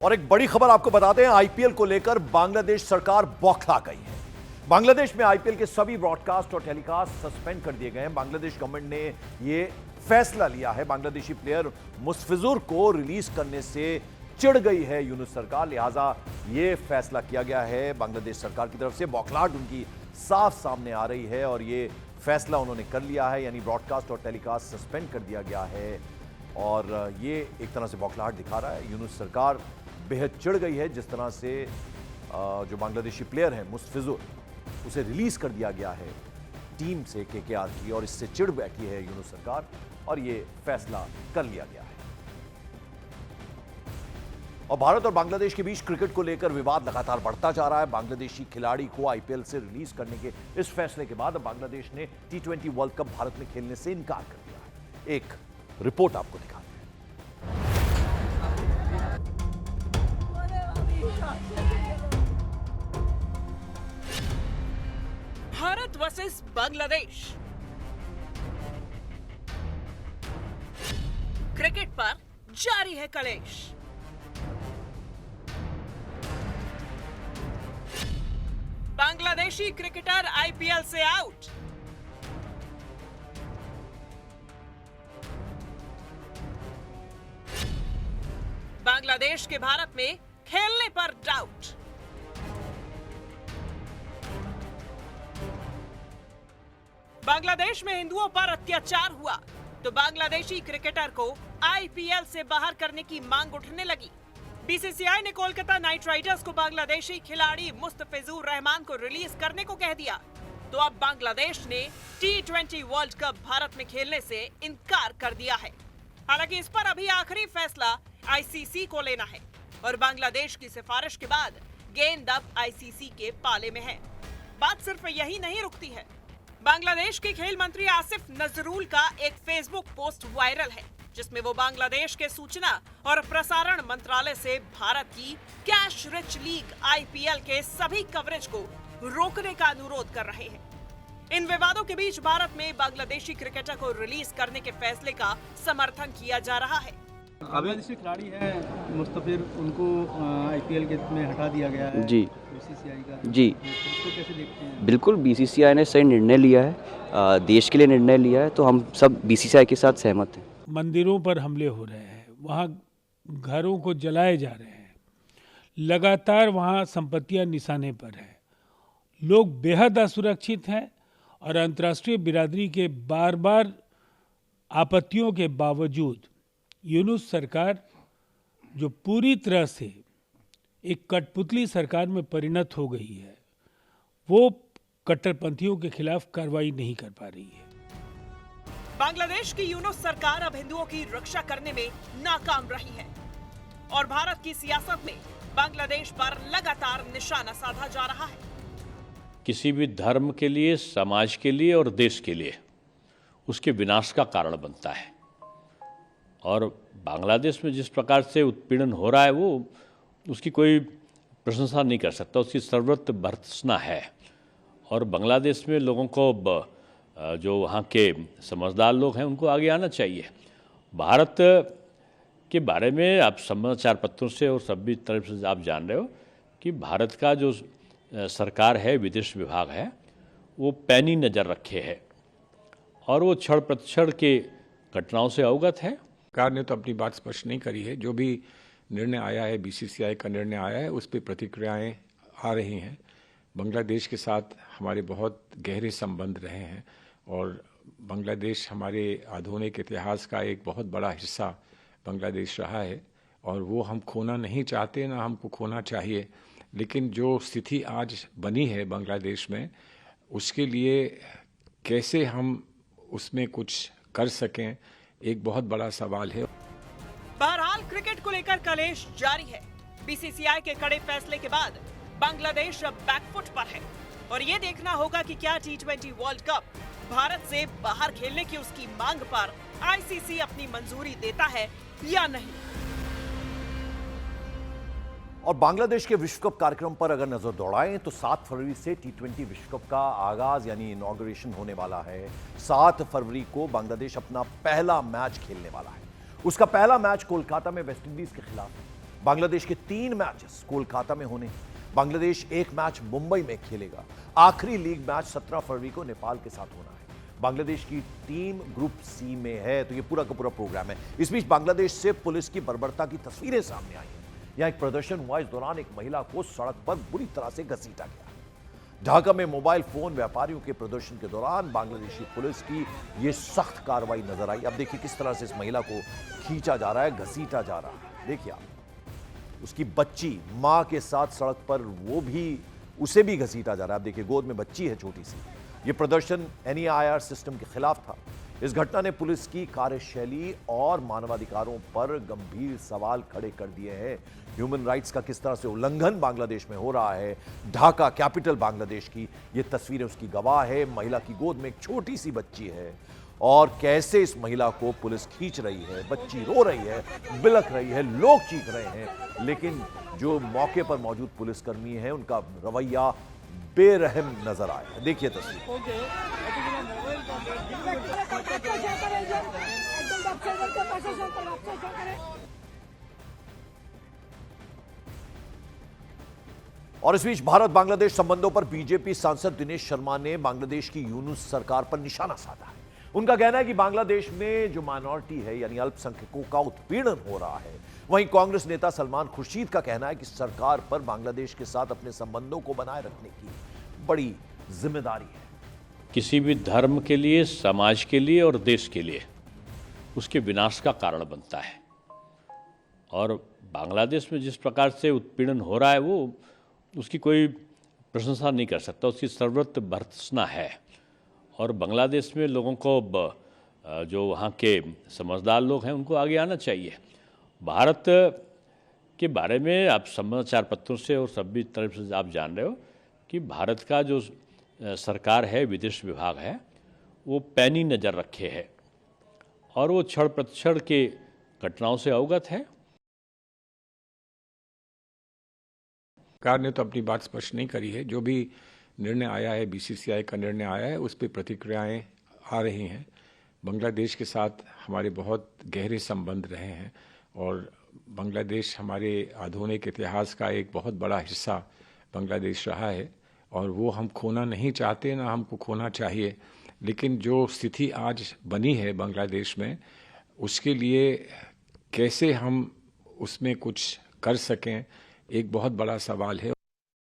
और एक बड़ी खबर आपको बताते हैं, आईपीएल को लेकर बांग्लादेश सरकार बौखला गई है। बांग्लादेश में आईपीएल के सभी ब्रॉडकास्ट और टेलीकास्ट सस्पेंड कर दिए गए हैं। बांग्लादेश गवर्नमेंट ने यह फैसला लिया है। बांग्लादेशी प्लेयर मुस्तफिजुर को रिलीज करने से चिढ़ गई है यूनुस सरकार, लिहाजा यह फैसला किया गया है। बांग्लादेश सरकार की तरफ से बौखलाहट उनकी साफ सामने आ रही है और यह फैसला उन्होंने कर लिया है, यानी ब्रॉडकास्ट और टेलीकास्ट सस्पेंड कर दिया गया है। और ये एक तरह से बौखलाहट दिखा रहा है। यूनुस सरकार बेहद चिढ़ गई है जिस तरह से जो बांग्लादेशी प्लेयर है मुस्तफिजुर, उसे रिलीज कर दिया गया है टीम से केकेआर की, और इससे चिढ़ बैठी है यूनुस सरकार और ये फैसला कर लिया गया है। और भारत और बांग्लादेश के बीच क्रिकेट को लेकर विवाद लगातार बढ़ता जा रहा है। बांग्लादेशी खिलाड़ी को आईपीएल से रिलीज करने के इस फैसले के बाद बांग्लादेश ने टी20 वर्ल्ड कप भारत में खेलने से इनकार कर दिया है। एक रिपोर्ट आपको दिखाते हैं। भारत वर्सेस बांग्लादेश। क्रिकेट पर जारी है कलेश। बांग्लादेशी क्रिकेटर आईपीएल से आउट। बांग्लादेश के भारत में खेलने पर डाउट। बांग्लादेश में हिंदुओं पर अत्याचार हुआ तो बांग्लादेशी क्रिकेटर को आईपीएल से बाहर करने की मांग उठने लगी। बीसीसीआई ने कोलकाता नाइट राइडर्स को बांग्लादेशी खिलाड़ी मुस्तफिजुर रहमान को रिलीज करने को कह दिया, तो अब बांग्लादेश ने टी20 वर्ल्ड कप भारत में खेलने से इनकार कर दिया है। हालांकि इस पर अभी आखिरी फैसला आईसीसी को लेना है और बांग्लादेश की सिफारिश के बाद गेंद अब आईसीसी के पाले में है। बात सिर्फ यही नहीं रुकती है। बांग्लादेश के खेल मंत्री आसिफ नजरुल का एक फेसबुक पोस्ट वायरल है जिसमें वो बांग्लादेश के सूचना और प्रसारण मंत्रालय से भारत की कैश रिच लीग आईपीएल के सभी कवरेज को रोकने का अनुरोध कर रहे हैं। इन विवादों के बीच भारत में बांग्लादेशी क्रिकेटर को रिलीज करने के फैसले का समर्थन किया जा रहा है। बांग्लादेशी खिलाड़ी है मुस्तफिर, उनको आईपीएल के में हटा दिया गया है जी बीसीसीआई का। जी, इसको कैसे देखते हैं? बिल्कुल बीसीसीआई ने सही निर्णय लिया है, देश के लिए निर्णय लिया है, तो हम सब बीसीसीआई के साथ सहमत हैं। मंदिरों पर हमले हो रहे हैं, वहाँ घरों को जलाए जा रहे हैं, लगातार वहाँ संपत्तियां निशाने पर हैं, लोग बेहद असुरक्षित हैं और अंतर्राष्ट्रीय बिरादरी के बार बार आपत्तियों के बावजूद यूनुस सरकार जो पूरी तरह से एक कठपुतली सरकार में परिणत हो गई है, वो कट्टरपंथियों के खिलाफ कार्रवाई नहीं कर पा रही है। बांग्लादेश की यूनुस सरकार अब हिंदुओं की रक्षा करने में नाकाम रही है और भारत की सियासत में बांग्लादेश पर लगातार निशाना साधा जा रहा है। किसी भी धर्म के लिए, समाज के लिए और देश के लिए उसके विनाश का कारण बनता है। और बांग्लादेश में जिस प्रकार से उत्पीड़न हो रहा है वो उसकी कोई प्रशंसा नहीं कर सकता, उसकी सर्वत्र भर्त्सना है। और बांग्लादेश में लोगों को, जो वहाँ के समझदार लोग हैं, उनको आगे आना चाहिए। भारत के बारे में आप समाचार पत्रों से और सभी तरफ से आप जान रहे हो कि भारत का जो सरकार है, विदेश विभाग है, वो पैनी नज़र रखे है और वो क्षण प्रतिक्षण के घटनाओं से अवगत है। सरकार ने तो अपनी बात स्पष्ट नहीं करी है। जो भी निर्णय आया है, बीसीसीआई का निर्णय आया है, उस पर प्रतिक्रियाएं आ रही हैं। बांग्लादेश के साथ हमारे बहुत गहरे संबंध रहे हैं और बांग्लादेश हमारे आधुनिक इतिहास का एक बहुत बड़ा हिस्सा बांग्लादेश रहा है और वो हम खोना नहीं चाहते, ना हमको खोना चाहिए। लेकिन जो स्थिति आज बनी है बांग्लादेश में, उसके लिए कैसे हम उसमें कुछ कर सकें, एक बहुत बड़ा सवाल है। बहरहाल क्रिकेट को लेकर कलेश जारी है। बीसीसीआई के कड़े फैसले के बाद बांग्लादेश अब बैकफुट पर है और ये देखना होगा कि क्या टी20 वर्ल्ड कप भारत से बाहर खेलने की उसकी मांग पर आईसीसी अपनी मंजूरी देता है या नहीं। और बांग्लादेश के विश्व कप कार्यक्रम पर अगर नजर दौड़ाएं तो 7 फरवरी से टी20 विश्व कप का आगाज यानी इनॉग्रेशन होने वाला है। 7 फरवरी को बांग्लादेश अपना पहला मैच खेलने वाला है। उसका पहला मैच कोलकाता में वेस्टइंडीज के खिलाफ है। बांग्लादेश के 3 मैचेस कोलकाता में होने हैं। बांग्लादेश एक मैच मुंबई में खेलेगा। आखिरी लीग मैच 17 फरवरी को नेपाल के साथ होना है। बांग्लादेश की टीम ग्रुप सी में है, तो ये पूरा का पूरा प्रोग्राम है। इस बीच बांग्लादेश से पुलिस की बर्बरता की तस्वीरें सामने आई हैं। यहां एक प्रदर्शन हुआ, इस दौरान एक महिला को सड़क पर बुरी तरह से घसीटा गया। ढाका में मोबाइल फोन व्यापारियों के प्रदर्शन के दौरान बांग्लादेशी पुलिस की यह सख्त कार्रवाई नजर आई। अब देखिए किस तरह से इस महिला को खींचा जा रहा है, घसीटा जा रहा है। देखिए आप, उसकी बच्ची मां के साथ सड़क पर, वो भी, उसे भी घसीटा जा रहा है। आप देखिए गोद में बच्ची है छोटी सी। यह प्रदर्शन NEIR सिस्टम के खिलाफ था। इस घटना ने पुलिस की कार्यशैली और मानवाधिकारों पर गंभीर सवाल खड़े कर दिए हैं। ह्यूमन राइट्स का किस तरह से उल्लंघन बांग्लादेश में हो रहा है। ढाका कैपिटल बांग्लादेश की ये तस्वीरें उसकी गवाह है। महिला की गोद में एक छोटी सी बच्ची है और कैसे इस महिला को पुलिस खींच रही है। बच्ची रो रही है, बिलख रही है, लोग चीख रहे हैं, लेकिन जो मौके पर मौजूद पुलिसकर्मी हैं उनका रवैया बेरहम नजर आया। देखिए तस्वीर। और इस बीच भारत बांग्लादेश संबंधों पर बीजेपी सांसद दिनेश शर्मा ने बांग्लादेश की यूनुस सरकार पर निशाना साधा है। उनका कहना है कि बांग्लादेश में जो माइनॉरिटी है यानी अल्पसंख्यकों का उत्पीड़न हो रहा है। वहीं कांग्रेस नेता सलमान खुर्शीद का कहना है कि सरकार पर बांग्लादेश के साथ अपने संबंधों को बनाए रखने की बड़ी जिम्मेदारी है। किसी भी धर्म के लिए, समाज के लिए और देश के लिए उसके विनाश का कारण बनता है। और बांग्लादेश में जिस प्रकार से उत्पीड़न हो रहा है वो उसकी कोई प्रशंसा नहीं कर सकता, उसकी सर्वत्र भर्त्सना है। और बांग्लादेश में लोगों को, जो वहाँ के समझदार लोग हैं, उनको आगे आना चाहिए। भारत के बारे में आप समाचार पत्रों से और सभी तरफ से आप जान रहे हो कि भारत का जो सरकार है, विदेश विभाग है, वो पैनी नज़र रखे है और वो क्षण प्रतिक्षण के घटनाओं से अवगत है। सरकार ने तो अपनी बात स्पष्ट नहीं करी है। जो भी निर्णय आया है, BCCI का निर्णय आया है, उस पर प्रतिक्रियाएं आ रही हैं। बांग्लादेश के साथ हमारे बहुत गहरे संबंध रहे हैं और बांग्लादेश हमारे आधुनिक इतिहास का एक बहुत बड़ा हिस्सा बांग्लादेश रहा है और वो हम खोना नहीं चाहते, ना हमको खोना चाहिए। लेकिन जो स्थिति आज बनी है बांग्लादेश में, उसके लिए कैसे हम उसमें कुछ कर सकें, एक बहुत बड़ा सवाल है।